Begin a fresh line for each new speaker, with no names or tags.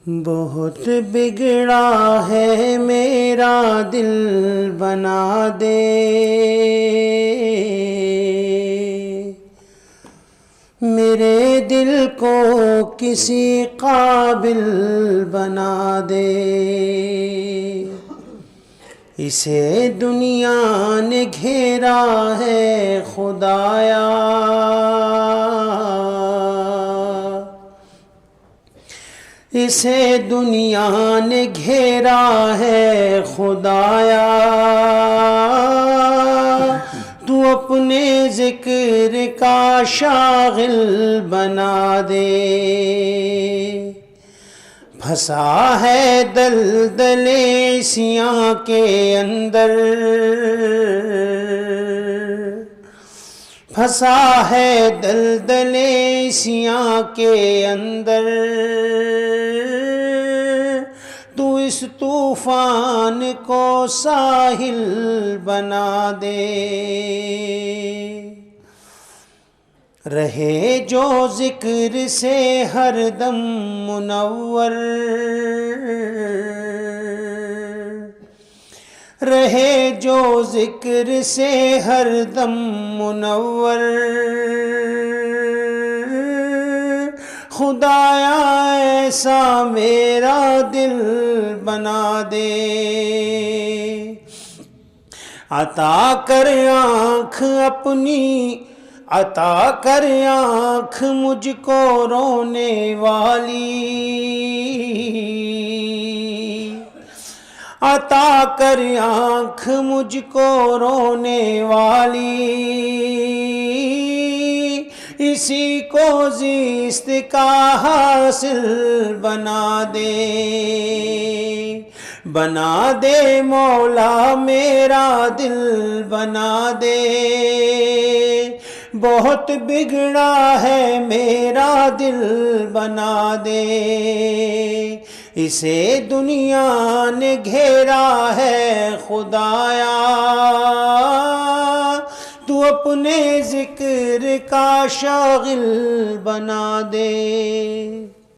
بہت بگڑا ہے میرا دل بنا دے، میرے دل کو کسی قابل بنا دے، اسے دنیا نے گھیرا ہے خدایا، اسے دنیا نے گھیرا ہے خدایا، تو اپنے ذکر کا شاغل بنا دے، پھنسا ہے دلدل سیاہ کے اندر، پھنسا ہے دلدل سیاہ کے اندر، تو اس طوفان کو ساحل بنا دے، رہے جو ذکر سے ہر دم منور، رہے جو ذکر سے ہر دم منور، خدایا ایسا میرا دل بنا دے، عطا کر آنکھ اپنی، عطا کر آنکھ مجھ کو رونے والی، عطا کر آنکھ مجھ کو رونے والی، اسی کو زیست کا حاصل بنا دے، بنا دے مولا میرا دل بنا دے، بہت بگڑا ہے میرا دل بنا دے، اسے دنیا نے گھیرا ہے خدایا، تو اپنے ذکر کا شاغل بنا دے۔